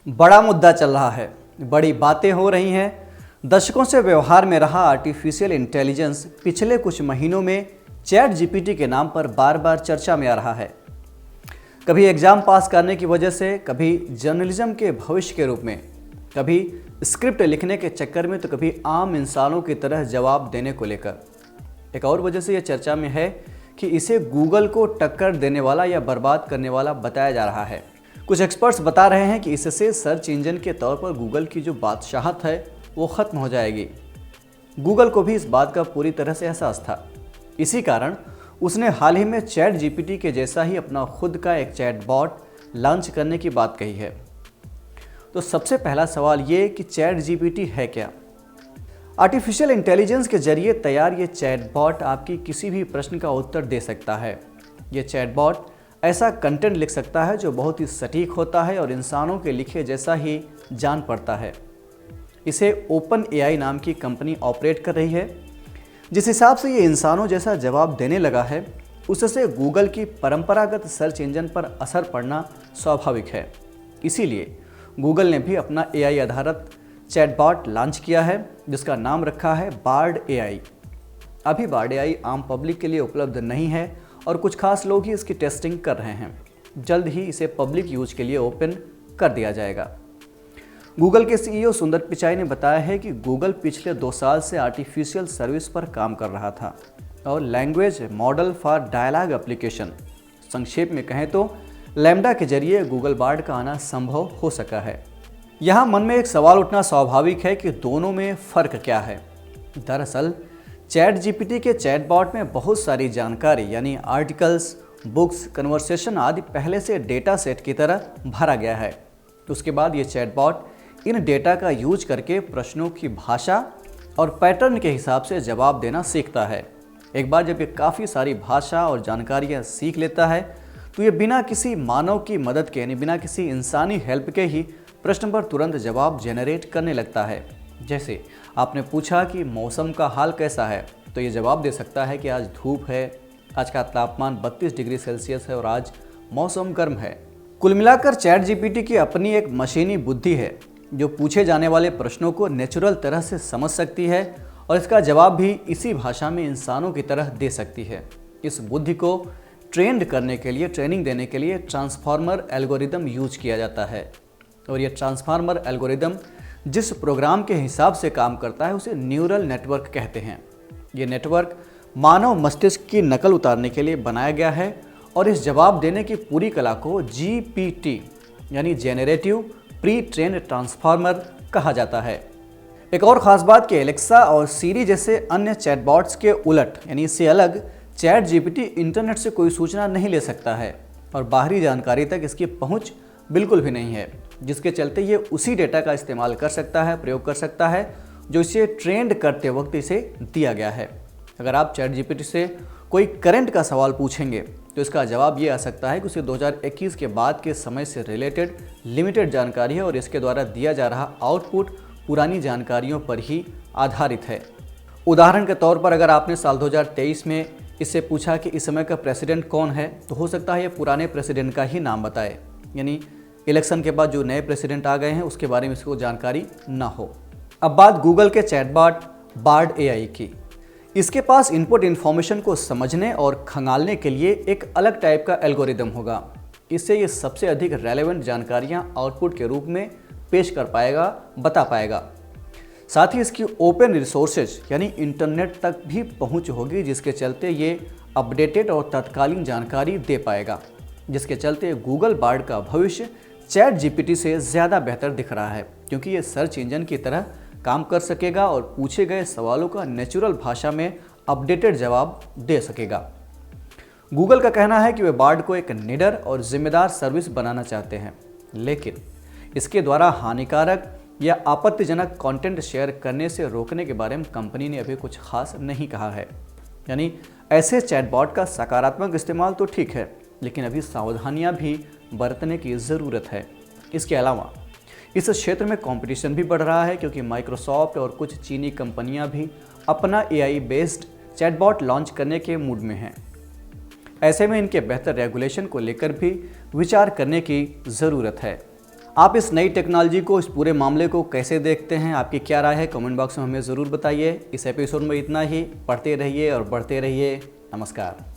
बड़ा मुद्दा चल रहा है, बड़ी बातें हो रही हैं। दशकों से व्यवहार में रहा आर्टिफिशियल इंटेलिजेंस पिछले कुछ महीनों में चैट जीपीटी के नाम पर बार बार चर्चा में आ रहा है। कभी एग्जाम पास करने की वजह से, कभी जर्नलिज्म के भविष्य के रूप में, कभी स्क्रिप्ट लिखने के चक्कर में, तो कभी आम इंसानों की तरह जवाब देने को लेकर। एक और वजह से यह चर्चा में है कि इसे गूगल को टक्कर देने वाला या बर्बाद करने वाला बताया जा रहा है। कुछ एक्सपर्ट्स बता रहे हैं कि इससे सर्च इंजन के तौर पर गूगल की जो बादशाहत है वो ख़त्म हो जाएगी। गूगल को भी इस बात का पूरी तरह से एहसास था। इसी कारण उसने हाल ही में चैट जीपीटी के जैसा ही अपना खुद का एक चैटबॉट लॉन्च करने की बात कही है। तो सबसे पहला सवाल ये कि चैट जीपीटी है क्या? आर्टिफिशियल इंटेलिजेंस के जरिए तैयार ये चैटबॉट आपकी किसी भी प्रश्न का उत्तर दे सकता है। ये चैटबॉट ऐसा कंटेंट लिख सकता है जो बहुत ही सटीक होता है और इंसानों के लिखे जैसा ही जान पड़ता है। इसे ओपन एआई नाम की कंपनी ऑपरेट कर रही है। जिस हिसाब से ये इंसानों जैसा जवाब देने लगा है, उससे गूगल की परंपरागत सर्च इंजन पर असर पड़ना स्वाभाविक है। इसीलिए गूगल ने भी अपना एआई आधारित चैटबॉट लॉन्च किया है, जिसका नाम रखा है बार्ड एआई। अभी बार्ड एआई आम पब्लिक के लिए उपलब्ध नहीं है और कुछ खास लोग ही इसकी टेस्टिंग कर रहे हैं। जल्द ही इसे पब्लिक यूज के लिए ओपन कर दिया जाएगा। गूगल के सीईओ सुंदर पिचाई ने बताया है कि गूगल पिछले 2 साल से आर्टिफिशियल सर्विस पर काम कर रहा था और language model for dialogue application, संक्षेप में कहें तो लैम्डा के जरिए गूगल बार्ड का आना संभव हो सका है। यहाँ मन में एक सवाल उठना स्वाभाविक है कि दोनों में फ़र्क क्या है। दरअसल चैट जीपीटी के चैटबॉट में बहुत सारी जानकारी यानी आर्टिकल्स, बुक्स, कन्वर्सेशन आदि पहले से डेटा सेट की तरह भरा गया है। उसके बाद ये चैटबॉट इन डेटा का यूज करके प्रश्नों की भाषा और पैटर्न के हिसाब से जवाब देना सीखता है। एक बार जब ये काफ़ी सारी भाषा और जानकारियाँ सीख लेता है तो ये बिना किसी मानव की मदद के यानी बिना किसी इंसानी हेल्प के ही प्रश्न पर तुरंत जवाब जनरेट करने लगता है। जैसे आपने पूछा कि मौसम का हाल कैसा है, तो ये जवाब दे सकता है कि आज धूप है, आज का तापमान 32 डिग्री सेल्सियस है और आज मौसम गर्म है। कुल मिलाकर चैट जीपीटी की अपनी एक मशीनी बुद्धि है जो पूछे जाने वाले प्रश्नों को नेचुरल तरह से समझ सकती है और इसका जवाब भी इसी भाषा में इंसानों की तरह दे सकती है। इस बुद्धि को ट्रेंड करने के लिए, ट्रेनिंग देने के लिए ट्रांसफार्मर एल्गोरिदम यूज किया जाता है और ये ट्रांसफार्मर एल्गोरिदम जिस प्रोग्राम के हिसाब से काम करता है उसे न्यूरल नेटवर्क कहते हैं। ये नेटवर्क मानव मस्तिष्क की नकल उतारने के लिए बनाया गया है और इस जवाब देने की पूरी कला को जीपीटी यानी जेनरेटिव प्री ट्रेन्ड ट्रांसफार्मर कहा जाता है। एक और ख़ास बात कि एलेक्सा और सीरी जैसे अन्य चैटबॉट्स के उलट यानी इससे अलग चैट जीपीटी इंटरनेट से कोई सूचना नहीं ले सकता है और बाहरी जानकारी तक इसकी पहुंच बिल्कुल भी नहीं है, जिसके चलते ये उसी डेटा का इस्तेमाल कर सकता है, प्रयोग कर सकता है जो इसे ट्रेंड करते वक्त इसे दिया गया है। अगर आप चैट जीपीटी से कोई करंट का सवाल पूछेंगे तो इसका जवाब ये आ सकता है कि उसे 2021 के बाद के समय से रिलेटेड लिमिटेड जानकारी है और इसके द्वारा दिया जा रहा आउटपुट पुरानी जानकारियों पर ही आधारित है। उदाहरण के तौर पर अगर आपने साल 2023 में इससे पूछा कि इस समय का प्रेसिडेंट कौन है, तो हो सकता है ये पुराने प्रेसिडेंट का ही नाम बताए, यानी इलेक्शन के बाद जो नए प्रेसिडेंट आ गए हैं उसके बारे में इसको जानकारी ना हो। अब बात गूगल के चैटबॉट बार्ड एआई की। इसके पास इनपुट इन्फॉर्मेशन को समझने और खंगालने के लिए एक अलग टाइप का एल्गोरिदम होगा। इससे ये सबसे अधिक रेलेवेंट जानकारियाँ आउटपुट के रूप में पेश कर पाएगा, बता पाएगा। साथ ही इसकी ओपन रिसोर्सेज यानी इंटरनेट तक भी पहुँच होगी, जिसके चलते ये अपडेटेड और तत्कालीन जानकारी दे पाएगा, जिसके चलते गूगल बार्ड का भविष्य चैट जीपीटी से ज़्यादा बेहतर दिख रहा है, क्योंकि ये सर्च इंजन की तरह काम कर सकेगा और पूछे गए सवालों का नेचुरल भाषा में अपडेटेड जवाब दे सकेगा। गूगल का कहना है कि वे बार्ड को एक निडर और जिम्मेदार सर्विस बनाना चाहते हैं, लेकिन इसके द्वारा हानिकारक या आपत्तिजनक कंटेंट शेयर करने से रोकने के बारे में कंपनी ने अभी कुछ खास नहीं कहा है। यानी ऐसे चैटबॉट का सकारात्मक इस्तेमाल तो ठीक है, लेकिन अभी सावधानियां भी बरतने की ज़रूरत है। इसके अलावा इस क्षेत्र में कंपटीशन भी बढ़ रहा है, क्योंकि माइक्रोसॉफ्ट और कुछ चीनी कंपनियां भी अपना एआई बेस्ड चैटबॉट लॉन्च करने के मूड में हैं। ऐसे में इनके बेहतर रेगुलेशन को लेकर भी विचार करने की ज़रूरत है। आप इस नई टेक्नोलॉजी को, इस पूरे मामले को कैसे देखते हैं, आपकी क्या राय है, कमेंट बॉक्स में हमें ज़रूर बताइए। इस एपिसोड में इतना ही। पढ़ते रहिए और बढ़ते रहिए। नमस्कार।